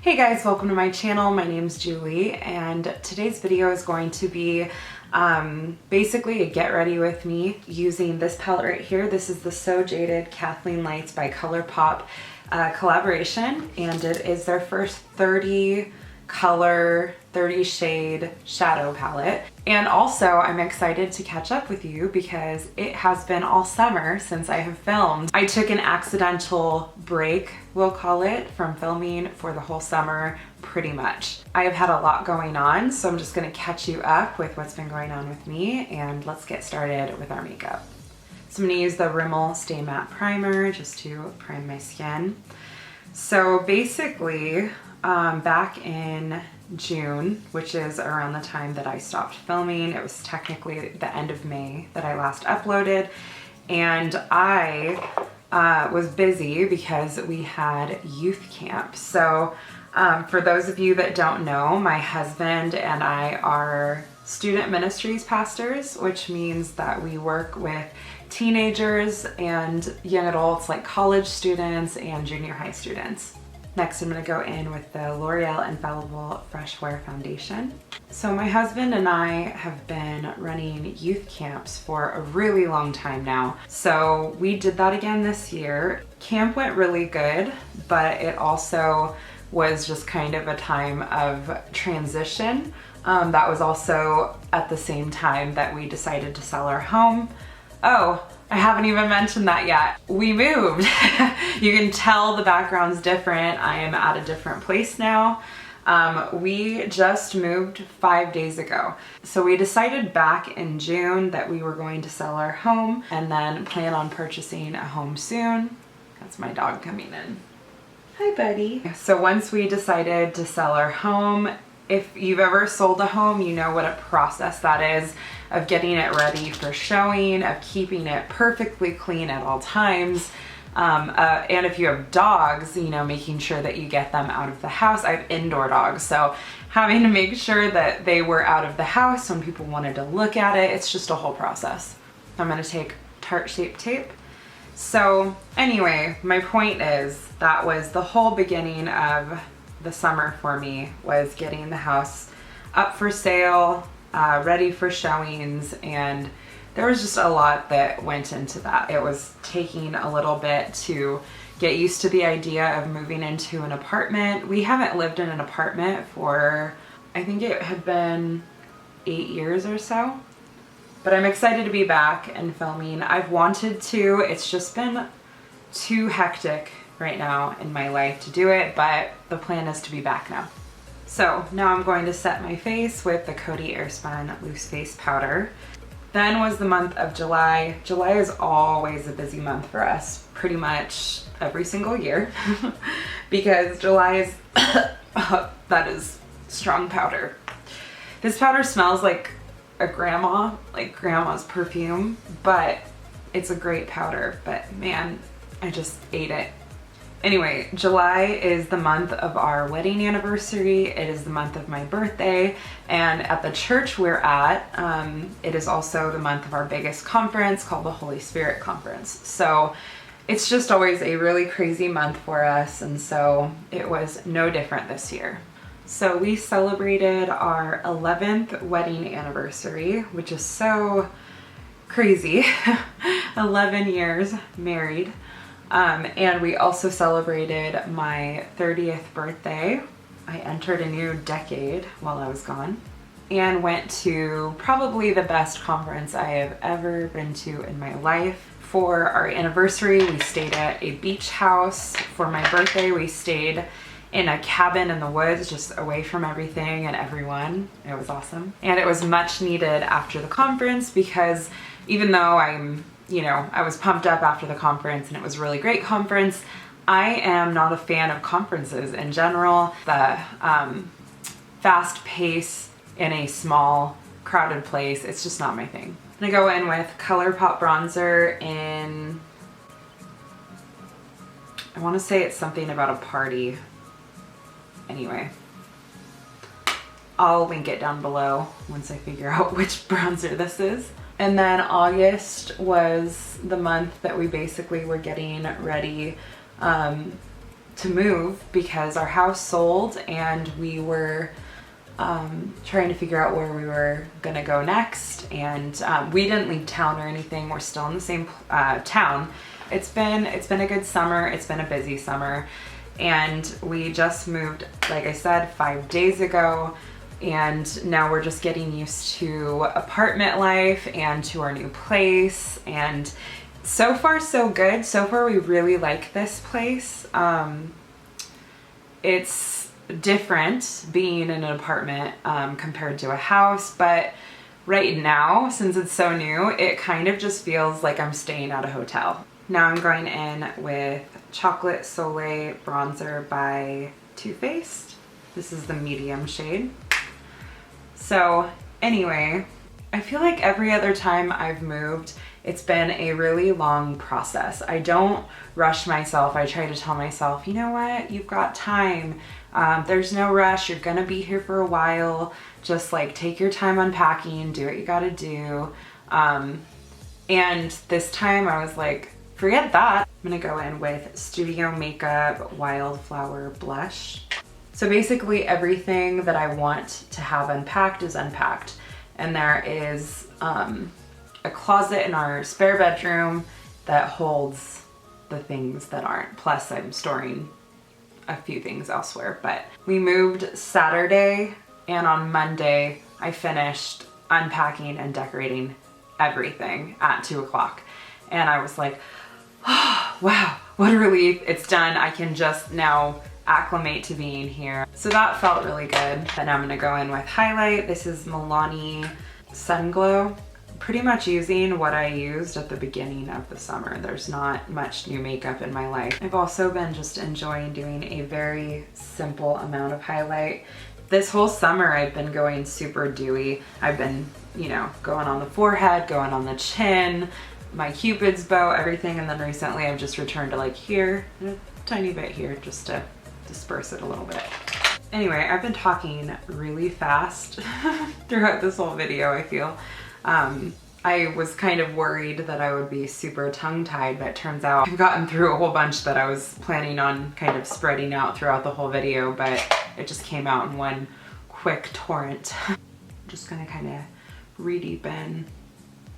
Hey guys, welcome to my channel. My name's Julie and today's video is going to be basically a get ready with me using this palette right here. This is the So Jaded Kathleen Lights by Colourpop collaboration, and it is their first 30 color 30 shade shadow palette. And also I'm excited to catch up with you because it has been all summer since I have filmed. I took an accidental break, we'll call it, from filming for the whole summer pretty much. I have had a lot going on, so I'm just gonna catch you up with what's been going on with me, and let's get started with our makeup. So I'm gonna use the Rimmel Stay Matte Primer just to prime my skin. So basically, back in June, which is around the time that I stopped filming, it was technically the end of May that I last uploaded, and I was busy because we had youth camp. So for those of you that don't know, my husband and I are student ministries pastors, which means that we work with teenagers and young adults like college students and junior high students. Next, I'm gonna go in with the L'Oreal Infallible Fresh Wear Foundation. So my husband and I have been running youth camps for a really long time now. So we did that again this year. Camp went really good, but it also was just kind of a time of transition. That was also at the same time that we decided to sell our home. Oh, I haven't even mentioned that yet. We moved. You can tell the background's different. I am at a different place now. We just moved 5 days ago. So we decided back in June that we were going to sell our home and then plan on purchasing a home soon. That's my dog coming in. Hi, buddy. So once we decided to sell our home, if you've ever sold a home, you know what a process that is of getting it ready for showing, of keeping it perfectly clean at all times. And if you have dogs, you know, making sure that you get them out of the house. I have indoor dogs, so having to make sure that they were out of the house when people wanted to look at it, it's just a whole process. I'm gonna take Tarte Shape Tape. So anyway, my point is that was the whole beginning of the summer for me, was getting the house up for sale, ready for showings, and there was just a lot that went into that. It was taking a little bit to get used to the idea of moving into an apartment. We haven't lived in an apartment for, I think it had been 8 years or so, but I'm excited to be back and filming. I've wanted to, it's just been too hectic right now in my life to do it, but the plan is to be back now. So now I'm going to set my face with the Coty Airspun Loose Face Powder. Then was the month of July. July is always a busy month for us, pretty much every single year, because July is, that is strong powder. This powder smells like a grandma, like grandma's perfume, but it's a great powder, but man, I just ate it. Anyway, July is the month of our wedding anniversary. It is the month of my birthday, and at the church we're at, it is also the month of our biggest conference called the Holy Spirit Conference. So it's just always a really crazy month for us, and so it was no different this year. So we celebrated our 11th wedding anniversary, which is so crazy. 11 years married. And we also celebrated my 30th birthday. I entered a new decade while I was gone and went to probably the best conference I have ever been to in my life. For our anniversary, we stayed at a beach house. For my birthday, we stayed in a cabin in the woods, just away from everything and everyone. It was awesome. And it was much needed after the conference, because even though I was pumped up after the conference and it was a really great conference, I am not a fan of conferences in general. The fast pace in a small, crowded place, it's just not my thing. I'm gonna go in with Colourpop bronzer in, I wanna say it's something about a party. Anyway, I'll link it down below once I figure out which bronzer this is. And then August was the month that we basically were getting ready to move because our house sold and we were trying to figure out where we were gonna go next. And we didn't leave town or anything. We're still in the same town. It's been a good summer. It's been a busy summer. And we just moved, like I said, 5 days ago. And now we're just getting used to apartment life and to our new place. And so far so good. So far we really like this place. It's different being in an apartment compared to a house, but right now, since it's so new, it kind of just feels like I'm staying at a hotel. Now I'm going in with Chocolate Soleil bronzer by Too Faced. This is the medium shade. So anyway, I feel like every other time I've moved, it's been a really long process. I don't rush myself. I try to tell myself, you know what, you've got time. There's no rush. You're gonna be here for a while. Just like take your time unpacking, do what you gotta do. And this time I was like, forget that. I'm gonna go in with Studio Makeup Wildflower Blush. So basically everything that I want to have unpacked is unpacked. And there is a closet in our spare bedroom that holds the things that aren't. Plus I'm storing a few things elsewhere. But we moved Saturday and on Monday I finished unpacking and decorating everything at 2 o'clock. And I was like, oh, wow, what a relief. It's done. I can just now acclimate to being here. So that felt really good. Then I'm gonna go in with highlight. This is Milani Sun Glow. Pretty much using what I used at the beginning of the summer. There's not much new makeup in my life. I've also been just enjoying doing a very simple amount of highlight. This whole summer I've been going super dewy. I've been, you know, going on the forehead, going on the chin, my Cupid's bow, everything. And then recently I've just returned to like here, and a tiny bit here just to disperse it a little bit. Anyway, I've been talking really fast throughout this whole video, I feel. I was kind of worried that I would be super tongue-tied, but it turns out I've gotten through a whole bunch that I was planning on kind of spreading out throughout the whole video, but it just came out in one quick torrent. I'm just gonna kind of re-deepen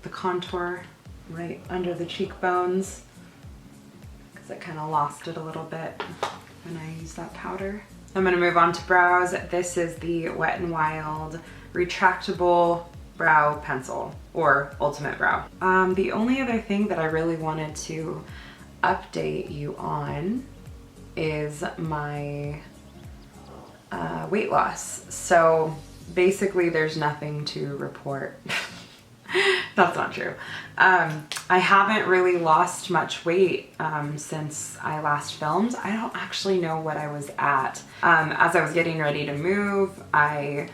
the contour right under the cheekbones because I kind of lost it a little bit when I used that powder. I'm gonna move on to brows. This is the Wet n Wild Retractable Brow Pencil, or Ultimate Brow. The only other thing that I really wanted to update you on is my weight loss. So basically there's nothing to report. That's not true. I haven't really lost much weight since I last filmed. I don't actually know what I was at. As I was getting ready to move, I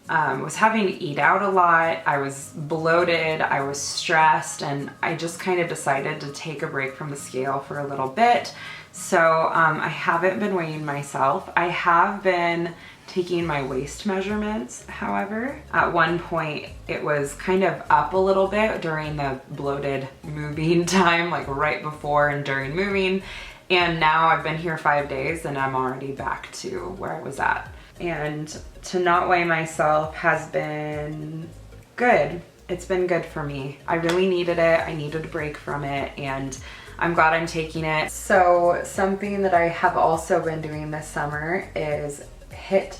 was having to eat out a lot. I was bloated, I was stressed, and I just kind of decided to take a break from the scale for a little bit. So I haven't been weighing myself. I have been taking my waist measurements, however. At one point it was kind of up a little bit during the bloated moving time, like right before and during moving. And now I've been here 5 days and I'm already back to where I was at. And to not weigh myself has been good. It's been good for me. I really needed it. I needed a break from it, and I'm glad I'm taking it. So something that I have also been doing this summer is HIIT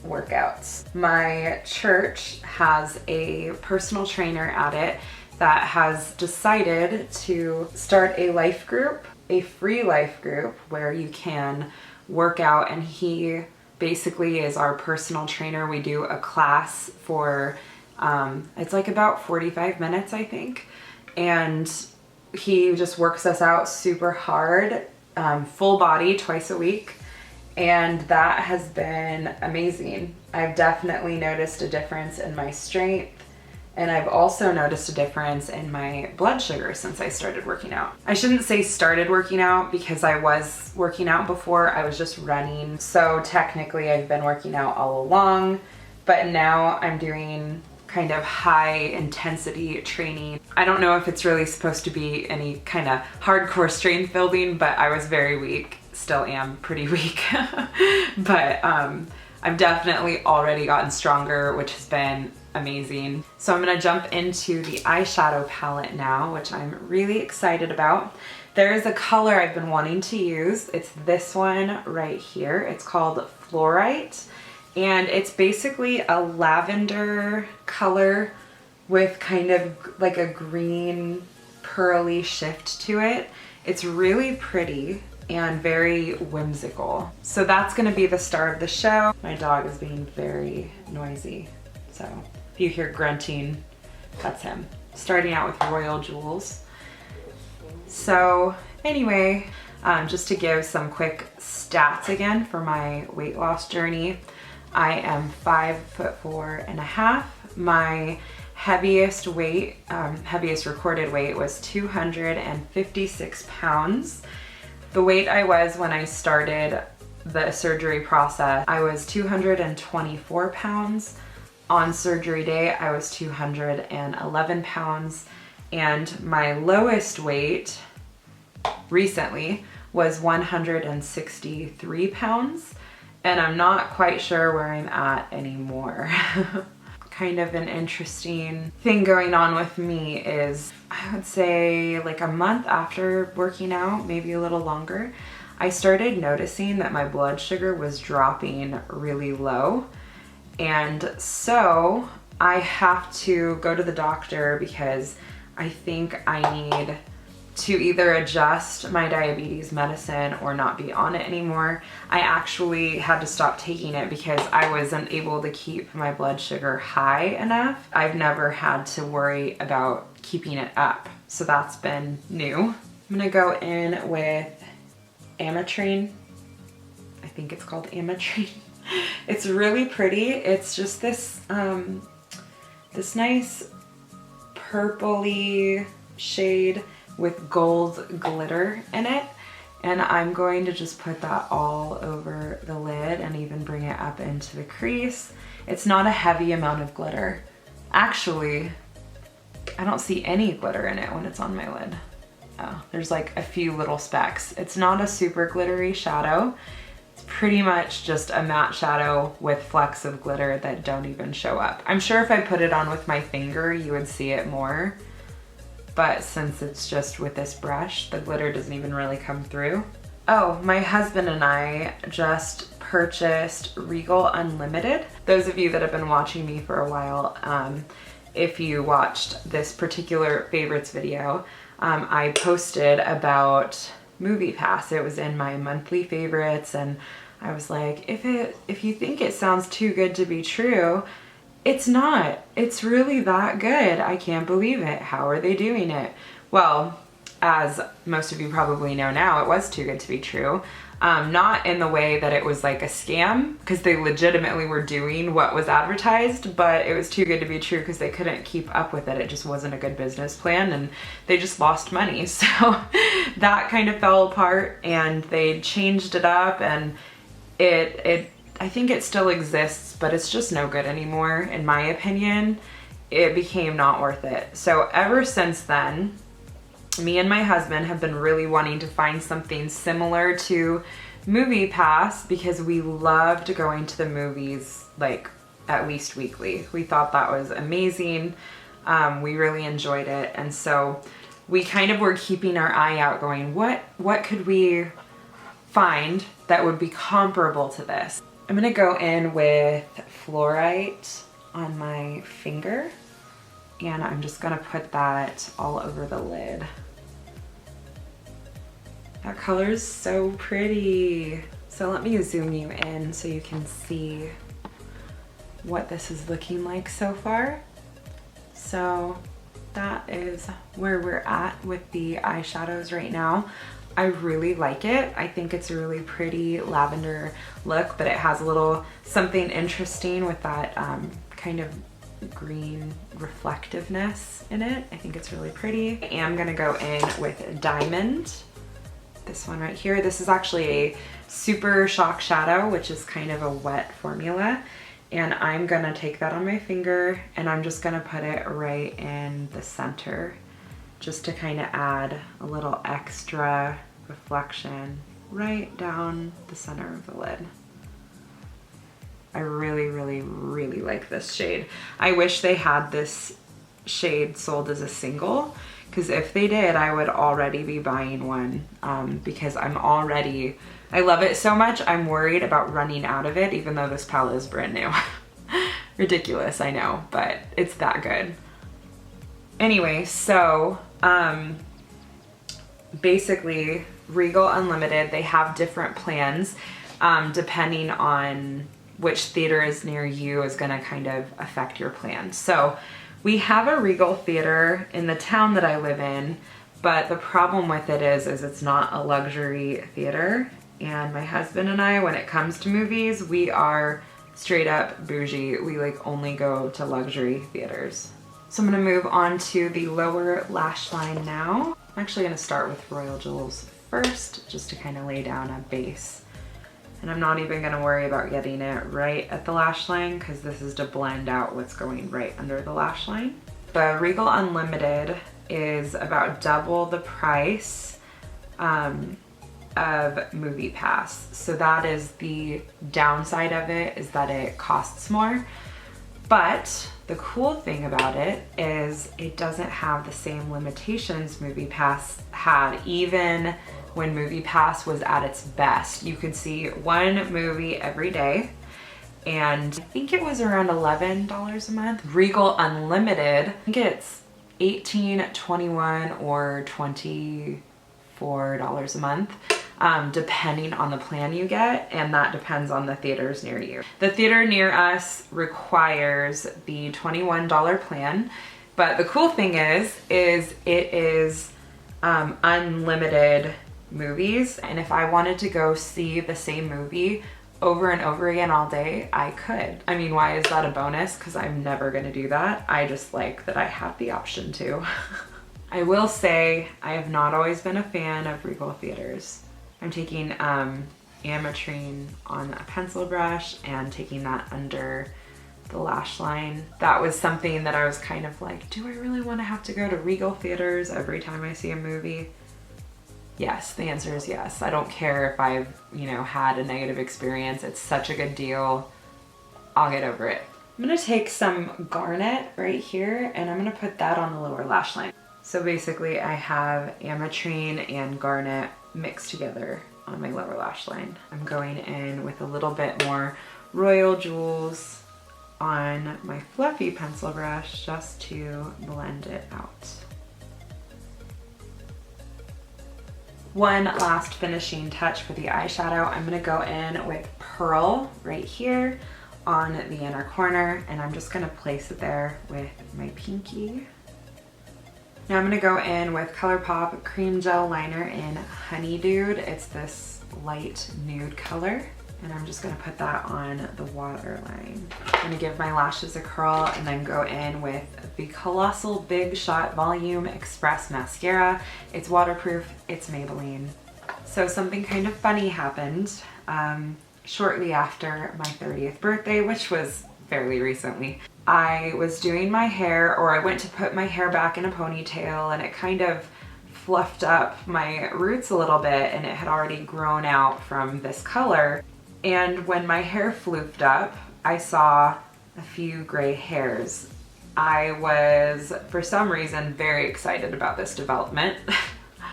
workouts. My church has a personal trainer at it that has decided to start a life group, a free life group where you can work out, and he basically is our personal trainer. We do a class for, it's like about 45 minutes, I think. And he just works us out super hard, full body twice a week. And that has been amazing. I've definitely noticed a difference in my strength. And I've also noticed a difference in my blood sugar since I started working out. I shouldn't say started working out because I was working out before. I was just running. So technically I've been working out all along, but now I'm doing kind of high intensity training. I don't know if it's really supposed to be any kind of hardcore strength building, but I was very weak. still am pretty weak, but I've definitely already gotten stronger, which has been amazing. So I'm gonna jump into the eyeshadow palette now, which I'm really excited about. There is a color I've been wanting to use. It's this one right here. It's called Fluorite, and it's basically a lavender color with kind of like a green pearly shift to it. It's really pretty and very whimsical. So that's gonna be the star of the show. My dog is being very noisy, so if you hear grunting, that's him. Starting out with Royal Jewels. So anyway, just to give some quick stats again for my weight loss journey. I am 5'4.5". My heaviest weight, heaviest recorded weight was 256 pounds. The weight I was when I started the surgery process, I was 224 pounds. On surgery day, I was 211 pounds. And my lowest weight recently was 163 pounds. And I'm not quite sure where I'm at anymore. Kind of an interesting thing going on with me is, I would say like a month after working out, maybe a little longer, I started noticing that my blood sugar was dropping really low. And so I have to go to the doctor because I think I need to either adjust my diabetes medicine or not be on it anymore. I actually had to stop taking it because I wasn't able to keep my blood sugar high enough. I've never had to worry about keeping it up, so that's been new. I'm gonna go in with Ametrine. I think it's called Ametrine. It's really pretty. It's just this, this nice purpley shade with gold glitter in it. And I'm going to just put that all over the lid and even bring it up into the crease. It's not a heavy amount of glitter. Actually, I don't see any glitter in it when it's on my lid. Oh, there's like a few little specks. It's not a super glittery shadow. It's pretty much just a matte shadow with flecks of glitter that don't even show up. I'm sure if I put it on with my finger, you would see it more. But since it's just with this brush, the glitter doesn't even really come through. Oh, my husband and I just purchased Regal Unlimited. Those of you that have been watching me for a while, if you watched this particular favorites video, I posted about MoviePass. It was in my monthly favorites, and I was like, if you think it sounds too good to be true, it's not. It's really that good. I can't believe it. How are they doing it? Well, as most of you probably know now, it was too good to be true. Not in the way that it was like a scam, because they legitimately were doing what was advertised, but it was too good to be true because they couldn't keep up with it. It just wasn't a good business plan, and they just lost money. So that kind of fell apart, and they changed it up, and I think it still exists, but it's just no good anymore, in my opinion. It became not worth it. So ever since then, me and my husband have been really wanting to find something similar to MoviePass because we loved going to the movies like at least weekly. We thought that was amazing. We really enjoyed it. And so we kind of were keeping our eye out going, what could we find that would be comparable to this? I'm gonna go in with Fluorite on my finger, and I'm just gonna put that all over the lid. That color is so pretty. So let me zoom you in so you can see what this is looking like so far. So that is where we're at with the eyeshadows right now. I really like it. I think it's a really pretty lavender look, but it has a little something interesting with that kind of green reflectiveness in it. I think it's really pretty. I am gonna go in with Diamond. This one right here. This is actually a Super Shock Shadow, which is kind of a wet formula. And I'm gonna take that on my finger and I'm just gonna put it right in the center, just to kind of add a little extra reflection right down the center of the lid. I really, really, really like this shade. I wish they had this shade sold as a single, because if they did, I would already be buying one, because I love it so much, I'm worried about running out of it, even though this palette is brand new. Ridiculous, I know, but it's that good. Anyway, so basically Regal Unlimited, they have different plans depending on which theater is near you is gonna kind of affect your plan. So we have a Regal theater in the town that I live in, but the problem with it is it's not a luxury theater. And my husband and I, when it comes to movies, we are straight up bougie. We like only go to luxury theaters. So I'm gonna move on to the lower lash line now. I'm actually gonna start with Royal Jewels first, just to kind of lay down a base. And I'm not even gonna worry about getting it right at the lash line, because this is to blend out what's going right under the lash line. The Regal Unlimited is about double the price of Movie Pass. So that is the downside of it, is that it costs more. But the cool thing about it is it doesn't have the same limitations Movie Pass had. Even when Movie Pass was at its best, you could see one movie every day, and I think it was around $11 a month. Regal Unlimited, I think it's $18, $21, or $24 a month, depending on the plan you get, and that depends on the theaters near you. The theater near us requires the $21 plan, but the cool thing is it is unlimited movies, and if I wanted to go see the same movie over and over again all day, I could. I mean, why is that a bonus? Because I'm never gonna do that. I just like that I have the option to. I will say I have not always been a fan of Regal theaters. I'm taking ametrine on a pencil brush and taking that under the lash line. That was something that I was kind of like, do I really want to have to go to Regal theaters every time I see a movie? Yes, the answer is yes. I don't care if I've, had a negative experience. It's such a good deal. I'll get over it. I'm gonna take some garnet right here, and I'm gonna put that on the lower lash line. So basically I have ametrine and garnet mixed together on my lower lash line. I'm going in with a little bit more Royal Jewels on my fluffy pencil brush just to blend it out. One last finishing touch for the eyeshadow. I'm gonna go in with Pearl right here on the inner corner, and I'm just gonna place it there with my pinky. Now I'm gonna go in with Colourpop Cream Gel Liner in Honeydew. It's this light nude color, and I'm just gonna put that on the waterline. I'm gonna give my lashes a curl and then go in with the Colossal Big Shot Volume Express Mascara. It's waterproof, it's Maybelline. So something kind of funny happened shortly after my 30th birthday, which was fairly recently. I was doing my hair, or I went to put my hair back in a ponytail, and it kind of fluffed up my roots a little bit, and it had already grown out from this color. And when my hair floofed up, I saw a few gray hairs. I was, for some reason, very excited about this development.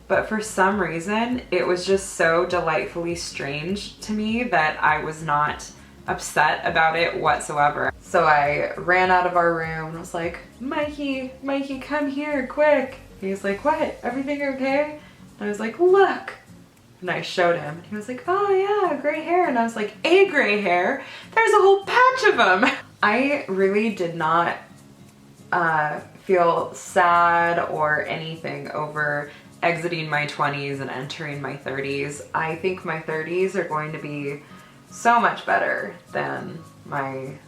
But for some reason, it was just so delightfully strange to me that I was not upset about it whatsoever. So I ran out of our room and was like, Mikey, come here, quick. He was like, what? Everything okay? And I was like, look. And I showed him, and he was like, oh yeah, gray hair. And I was like, a gray hair? There's a whole patch of them. I really did not feel sad or anything over exiting my 20s and entering my 30s. I think my 30s are going to be so much better than my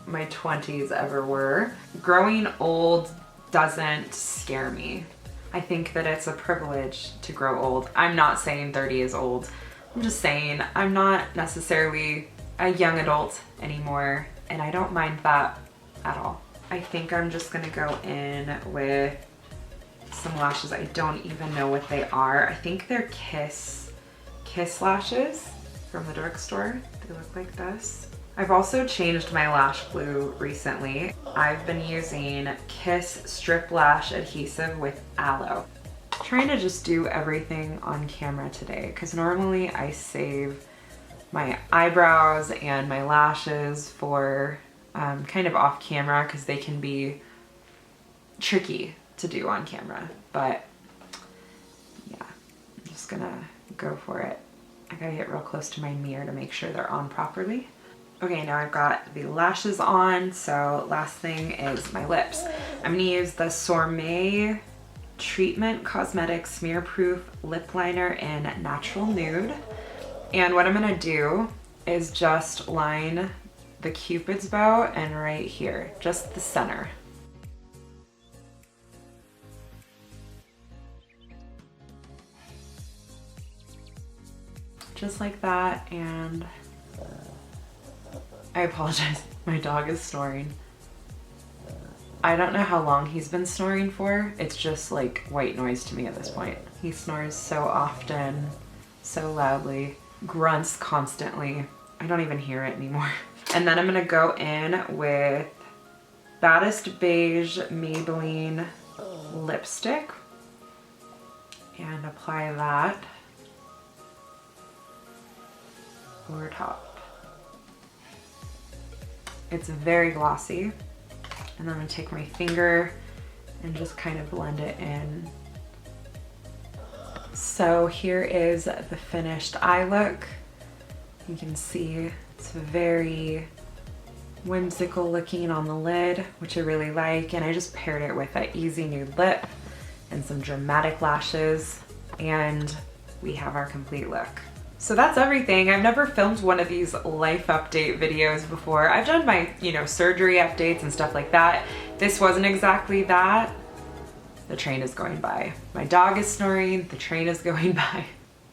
20s ever were. Growing old doesn't scare me. I think that it's a privilege to grow old. I'm not saying 30 is old. I'm just saying I'm not necessarily a young adult anymore, and I don't mind that at all. I think I'm just gonna go in with some lashes. I don't even know what they are. I think they're Kiss Kiss lashes from the drugstore. They look like this. I've also changed my lash glue recently. I've been using Kiss Strip Lash Adhesive with Aloe. I'm trying to just do everything on camera today because normally I save my eyebrows and my lashes for kind of off camera because they can be tricky to do on camera. But yeah, I'm just gonna go for it. I gotta get real close to my mirror to make sure they're on properly. Okay, now I've got the lashes on, so last thing is my lips. I'm gonna use the Sourmet Treatment Cosmetics Smear Proof Lip Liner in Natural Nude. And what I'm gonna do is just line the Cupid's bow and right here, just the center. Just like that, and I apologize, my dog is snoring. I don't know how long he's been snoring for. It's just like white noise to me at this point. He snores so often, so loudly, grunts constantly. I don't even hear it anymore. And then I'm gonna go in with Baddest Beige Maybelline lipstick and apply that over top. It's very glossy. And then I'm gonna take my finger and just kind of blend it in. So here is the finished eye look. You can see it's very whimsical looking on the lid, which I really like. And I just paired it with that Easy Nude lip and some dramatic lashes. And we have our complete look. So that's everything. I've never filmed one of these life update videos before. I've done my, surgery updates and stuff like that. This wasn't exactly that. The train is going by. My dog is snoring, the train is going by.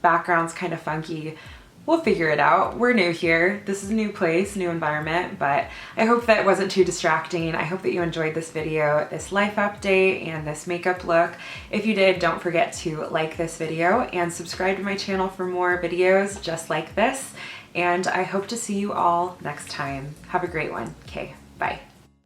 Background's kind of funky. We'll figure it out. We're new here. This is a new place, new environment, but I hope that it wasn't too distracting. I hope that you enjoyed this video, this life update, and this makeup look. If you did, don't forget to like this video and subscribe to my channel for more videos just like this. And I hope to see you all next time. Have a great one. Okay, bye.